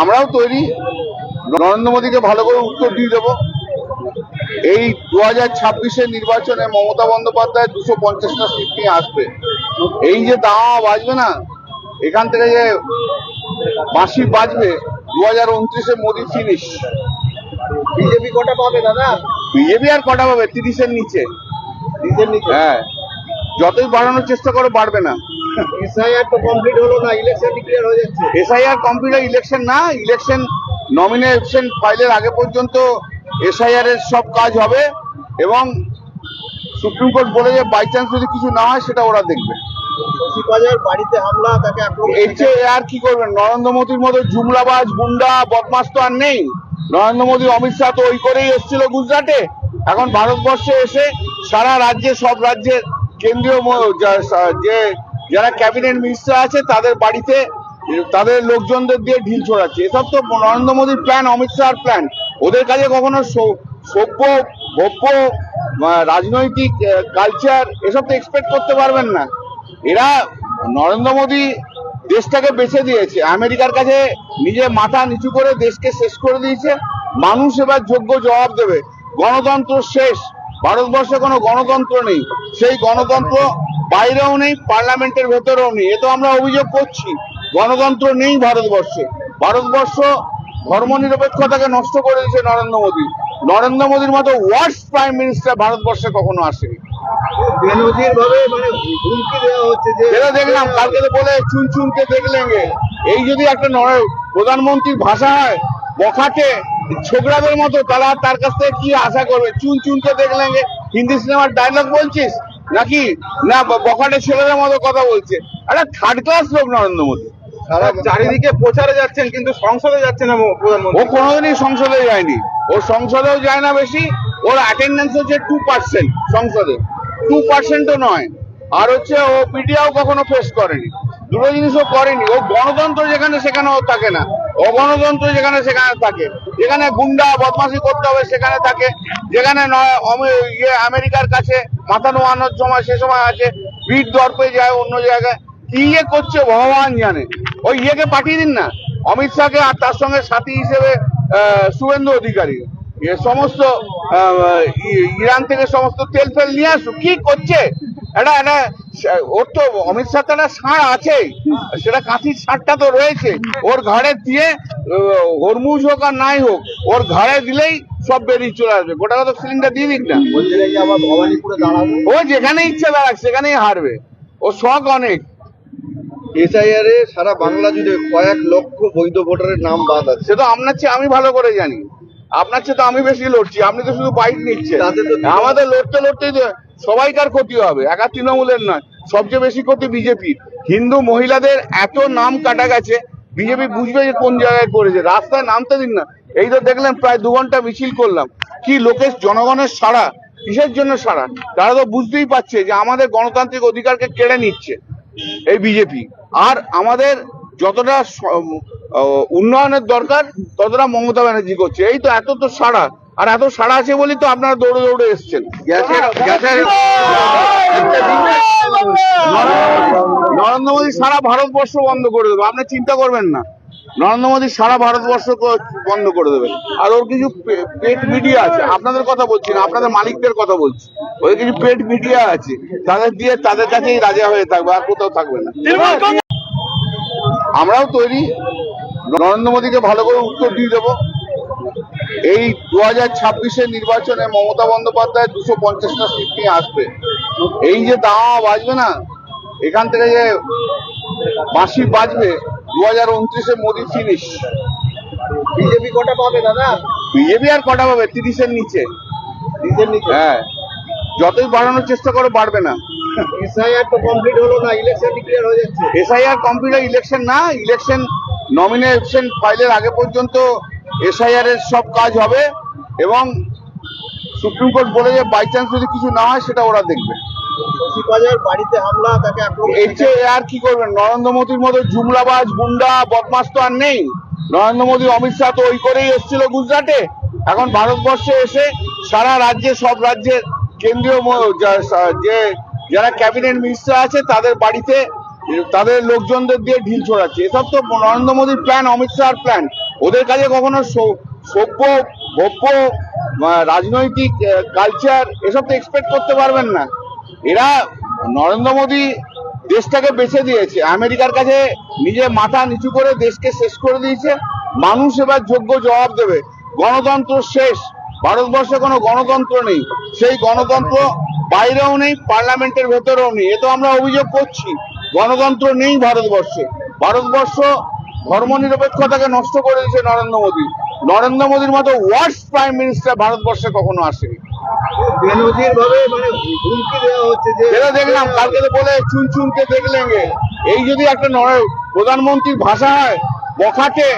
আমরাও তৈরি, নরেন্দ্র মোদীকে ভালো করে উত্তর দিয়ে দেবো। এই 2026-এর নির্বাচনে মমতা বন্দ্যোপাধ্যায় 250টা সিট নিয়ে আসবে। এই যে দাওয়া বাজবে না, এখান থেকে যে বাঁশি বাজবে, 2029-এ মোদী ফিনিশ। বিজেপি কটা পাবে দাদা? বিজেপি আর কটা পাবে? 30-এর নিচে। 30-এর নিচে? হ্যাঁ, যতই বাড়ানোর চেষ্টা করো বাড়বে না। এসআইআর তো কমপ্লিট হলো না, ইলেকশন ডিক্লেয়ার হয়ে যাচ্ছে। এসআইআর কমপ্লিট, ইলেকশন না, ইলেকশন নমিনেশন ফাইলের আগে পর্যন্ত এসআইআর এর সব কাজ হবে এবং সুপ্রিম কোর্ট বলে যে বাই চান্স যদি কিছু না হয় সেটা ওরা দেখবে। শশীবাজার বাড়িতে হামলা, তাকে আক্রমণ। এর চেয়ে আর কি করবেন? নরেন্দ্র মোদীর মতো জুমলাবাজ গুন্ডা বদমাস তো আর নেই। নরেন্দ্র মোদী অমিত শাহ তো ওই করেই এসেছিল গুজরাটে। এখন ভারতবর্ষে এসে সারা রাজ্যে, সব রাজ্যের কেন্দ্রীয় যে যারা ক্যাবিনেট মিনিস্টার আছে তাদের বাড়িতে তাদের লোকজনদের দিয়ে ঢিল ছোড়াচ্ছে। এসব তো নরেন্দ্র মোদীর প্ল্যান, অমিত শাহর প্ল্যান। ওদের কাছে কখনো সভ্য ভব্য রাজনৈতিক কালচার এসব তো এক্সপেক্ট করতে পারবেন না। এরা নরেন্দ্র মোদী দেশটাকে বেছে দিয়েছে, আমেরিকার কাছে নিজে মাথা নিচু করে দেশকে শেষ করে দিয়েছে। মানুষ এবার যোগ্য জবাব দেবে। গণতন্ত্র শেষ, ভারতবর্ষে কোনো গণতন্ত্র নেই। সেই গণতন্ত্র বাইরেও নেই, পার্লামেন্টের ভেতরেও নেই। এ তো আমরা অভিযোগ করছি, গণতন্ত্র নেই ভারতবর্ষে। ভারতবর্ষ ধর্মনিরপেক্ষতাকে নষ্ট করে দিয়েছে নরেন্দ্র মোদী। নরেন্দ্র মোদীর মতো ওয়ার্স্ট প্রাইম মিনিস্টার ভারতবর্ষে কখনো আসেনি। বেনজির ভাবে মানে হুমকি দেওয়া হচ্ছে যে, যেটা দেখলাম কালকে তো বলে চুন চুনকে দেখলেঙ্গে। এই যদি একটা প্রধানমন্ত্রীর ভাষা হয় বখাটে ছোকরাদের মতো, তারা তার কাছ থেকে কি আশা করবে? চুন চুনকে দেখলেঙ্গে হিন্দি সিনেমার ডায়লগ বলছিস নাকি? না বখাটে ছেলেদের মতো কথা বলছে। একটা থার্ড ক্লাস লোক নরেন্দ্র মোদী। চারিদিকে প্রচারে যাচ্ছেন কিন্তু সংসদে যাচ্ছে না ও প্রধানমন্ত্রী। কোনোদিনই সংসদে যায়নি, ও সংসদেও যায় না বেশি। ওর অ্যাটেন্ডেন্স হচ্ছে 2%, সংসদে 2%ও নয়। আর হচ্ছে ও মিডিয়াও কখনো ফেস করেনি, দুটো জিনিসও করেনি। ও গণতন্ত্র যেখানে সেখানে ও থাকে না, অগণতন্ত্র যেখানে সেখানে থাকে। যেখানে গুন্ডা বদমাশি করতে হবে সেখানে থাকে, যেখানে নয় আমেরিকার কাছে মাথা নোয়ানোর সময় সে সময় আছে, ভিড় দর্পে যায় অন্য জায়গায়। কি ইয়ে করছে ভগবান জানে। ওই ইয়েকে পাঠিয়ে দিন না, অমিত শাহকে, আর তার সঙ্গে সাথী হিসেবে শুভেন্দু অধিকারী। সমস্ত ইরান থেকে সমস্ত তেল ফেল নিয়ে আসুক। কি করছে এটা? ওর তো অমিত শাহ তো একটা ষাঁড় আছেই, সেটা কাঁথির ষাঁড়টা তো রয়েছে ওর ঘাড়ে দিয়ে। হরমুজ হোক আর নাই হোক, ওর ঘাড়ে দিলেই সব বেরিয়ে চলে আসবে। গোটা কথা সিলিন্ডার দিয়ে দিক না। আবার ভবানীপুরে দাঁড়াবে। ও যেখানে ইচ্ছে দাঁড়াক সেখানেই হারবে, ও শখ অনেক। এসআইআর এ সারা বাংলা জুড়ে কয়েক লক্ষ বৈধ ভোটারের নাম বাদ আছে। সে তো আপনার চেয়ে আমি ভালো করে জানি, আপনার চেয়ে তো আমি বেশি লড়ছি। আপনি তো শুধু বাইক নিচ্ছেন। আমাদের লড়তে লড়তেই সবাইকার ক্ষতি হবে, একা তৃণমূলের নয়। সবচেয়ে বেশি ক্ষতি বিজেপির। হিন্দু মহিলাদের এত নাম কাটা গেছে, বিজেপি বুঝবে যে কোন জায়গায় করেছে। রাস্তায় নামতে দিন না। এই তো দেখলেন প্রায় 2 ঘন্টা মিছিল করলাম। কি লোকের, জনগণের সাড়া, কিসের জন্য সাড়া? তারা তো বুঝতেই পারছে যে আমাদের গণতান্ত্রিক অধিকারকে কেড়ে নিচ্ছে এই বিজেপি। আর আমাদের যতটা উন্নয়নের দরকার ততটা মমতা ব্যানার্জি করছে। এই তো এত তো সাড়া, আর এত সাড়া আছে বলেই তো আপনারা দৌড়ে দৌড়ে এসছেন। নরেন্দ্র মোদী সারা ভারতবর্ষ বন্ধ করে দেবে, আপনি চিন্তা করবেন না। নরেন্দ্র মোদী সারা ভারতবর্ষ বন্ধ করে দেবে। আর ওর কিছু পেট মিডিয়া আছে, আপনাদের কথা বলছি না, আপনাদের মালিকদের কথা বলছি। ওদের কিছু পেট মিডিয়া আছে, তাদের দিয়ে তাদের কাছেই রাজা হয়ে থাকবে, আর কোথাও থাকবে না। আমরাও তৈরি, নরেন্দ্র মোদীকে ভালো করে উত্তর দিয়ে দেবো। এই 2026-এর নির্বাচনে মমতা বন্দ্যোপাধ্যায় 250টা সিট নিয়ে আসবে। এই যে দাওয়া বাজবে না, এখান থেকে যে বাঁশি বাজবে, 2029-এ মোদী ফিনিশ। বিজেপি কটা পাবে দাদা? বিজেপি আর কটা পাবে? 30-এর নিচে। 30-এর নিচে? হ্যাঁ, যতই বাড়ানোর চেষ্টা করো বাড়বে না। এসআইআর তো কমপ্লিট হলো না, ইলেকশন ডিক্লেয়ার হয়ে যাচ্ছে। এসআইআর কমপ্লিট, ইলেকশন না, ইলেকশন নমিনেশন ফাইলের আগে পর্যন্ত এসআইআর এর সব কাজ হবে এবং সুপ্রিম কোর্ট বলে যে বাই চান্স যদি কিছু না হয় সেটা ওরা দেখবে। শশীবাজার বাড়িতে হামলা, তাকে আক্রমণ। এর চেয়ে আর কি করবেন? নরেন্দ্র মোদীর মতো জুমলাবাজ গুন্ডা বদমাস তো আর নেই। নরেন্দ্র মোদী অমিত শাহ তো ওই করেই এসেছিল গুজরাটে। এখন ভারতবর্ষে এসে সারা রাজ্যে, সব রাজ্যের কেন্দ্রীয় যে যারা ক্যাবিনেট মিনিস্টার আছে তাদের বাড়িতে তাদের লোকজনদের দিয়ে ঢিল ছোড়াচ্ছে। এসব তো নরেন্দ্র মোদীর প্ল্যান, অমিত শাহর প্ল্যান। ওদের কাছে কখনো সভ্য ভব্য রাজনৈতিক কালচার এসব তো এক্সপেক্ট করতে পারবেন না। এরা নরেন্দ্র মোদী দেশটাকে বেছে দিয়েছে, আমেরিকার কাছে নিজে মাথা নিচু করে দেশকে শেষ করে দিয়েছে। মানুষ এবার যোগ্য জবাব দেবে। গণতন্ত্র শেষ, ভারতবর্ষে কোনো গণতন্ত্র নেই। সেই গণতন্ত্র বাইরেও নেই, পার্লামেন্টের ভেতরেও নেই। এ তো আমরা অভিযোগ করছি, গণতন্ত্র নেই ভারতবর্ষে। ভারতবর্ষ ধর্মনিরপেক্ষতাকে নষ্ট করে দিয়েছে নরেন্দ্র মোদী। নরেন্দ্র মোদীর মতো ওয়ার্স্ট প্রাইম মিনিস্টার ভারতবর্ষে কখনো আসেনি। বেনজির ভাবে মানে হুমকি দেওয়া হচ্ছে যে যেটা দেখলাম কালকে তো বলে চুন চুনকে দেখলেঙ্গে, এই যদি একটা প্রধানমন্ত্রীর ভাষা হয় বখাটে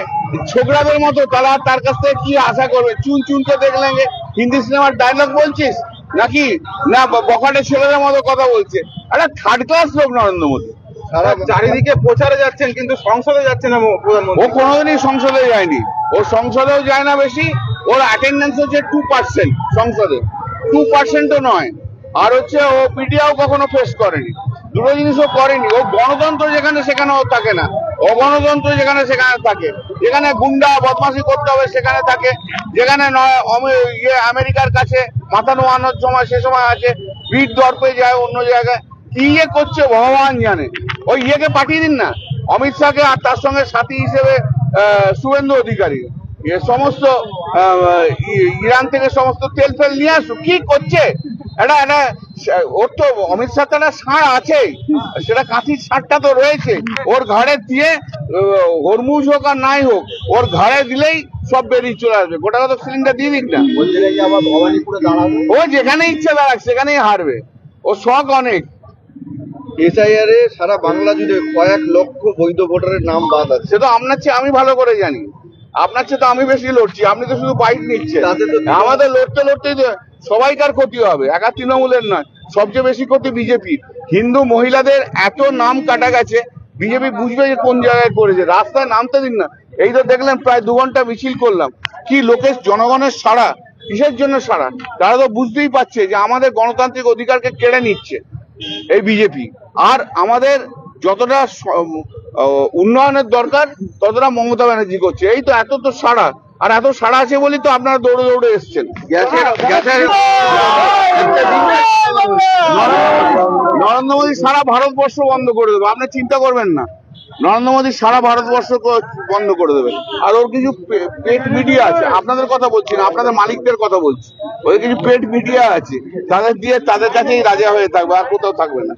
ছোকরাদের মতো, তারা তার কাছ থেকে কি আশা করবে? চুন চুনকে দেখলেঙ্গে হিন্দি সিনেমার ডায়লগ বলছিস নাকি? না বখাটে ছেলেদের মতো কথা বলছে। একটা থার্ড ক্লাস লোক নরেন্দ্র মোদী। সারা চারিদিকে প্রচারে যাচ্ছেন কিন্তু সংসদে যাচ্ছে না ও প্রধানমন্ত্রী। কোনোদিনই সংসদে যায়নি, ও সংসদেও যায় না বেশি। ওর অ্যাটেন্ডেন্স হচ্ছে 2%, সংসদে 2%ও নয়। আর হচ্ছে ও মিডিয়াও কখনো ফেস করেনি, দুটো জিনিসও করেনি। ও গণতন্ত্র যেখানে সেখানে ও থাকে না, অগণতন্ত্র যেখানে সেখানে থাকে। যেখানে গুন্ডা বদমাশি করতে হবে সেখানে থাকে, যেখানে নয় আমেরিকার কাছে মাথা নোয়ানোর সময় সে সময় আছে, ভিড় দর্পে যায় অন্য জায়গায়। কি ইয়ে করছে ভগবান জানে। ওই ইয়েকে পাঠিয়ে দিন না, অমিত শাহকে, আর তার সঙ্গে সাথী হিসেবে শুভেন্দু অধিকারী। এ সমস্ত ইরান থেকে সমস্ত তেল ফেল নিয়ে আসুক। কি করছে এটা? ওর তো অমিত শাহ তো একটা ষাঁড় আছেই, সেটা কাঁথির ষাঁড়টা তো রয়েছে ওর ঘাড়ে দিয়ে। হরমুজ হোক আর নাই হোক, ওর ঘাড়ে দিলেই সব বেরিয়ে চলে আসবে। গোটা কত সিলিন্ডার দিয়ে দিক না, বলছে নাকি আবার ভবানীপুরে দাঁড়াবে। ও যেখানে ইচ্ছে দাঁড়াক সেখানেই হারবে। ও শখ অনেক। এসআইআর এ সারা বাংলা জুড়ে কয়েক লক্ষ বৈধ ভোটারের নাম বাদ আছে। সে তো আপনার চেয়ে আমি ভালো করে জানি, আপনার চেয়ে তো আমি বেশি লড়ছি। আপনি তো শুধু বাইক নিচ্ছেন, তাতে তো আমাদের লড়তে লড়তেই তো সবাইকার ক্ষতি হবে, একা তৃণমূলের নয়। সবচেয়ে বেশি ক্ষতি বিজেপির। হিন্দু মহিলাদের এত নাম কাটা গেছে, বিজেপি বুঝবে যে কোন জায়গায় করেছে। রাস্তায় নামতে দিন না। এই তো দেখলেন প্রায় 2 ঘন্টা মিছিল করলাম, কি লোকের জনগণের সাড়া, কিসের জন্য সাড়া? তারা তো বুঝতেই পারছে যে আমাদের গণতান্ত্রিক অধিকারকে কেড়ে নিচ্ছে এই বিজেপি। আর আমাদের যতটা উন্নয়নের দরকার ততটা মমতা ব্যানার্জি করছে। এই তো এত তো সাড়া, আর এত সাড়া আছে বলেই তো আপনারা দৌড়ে দৌড়ে এসছেন। নরেন্দ্র মোদী সারা ভারতবর্ষ বন্ধ করে দেবে, আপনি চিন্তা করবেন না। নরেন্দ্র মোদী সারা ভারতবর্ষ বন্ধ করে দেবে। আর ওর কিছু পেট মিডিয়া আছে, আপনাদের কথা বলছি না, আপনাদের মালিকদের কথা বলছি। ওদের কিছু পেট মিডিয়া আছে, তাদের দিয়ে তাদের কাছেই রাজা হয়ে থাকবে, আর কোথাও থাকবে না।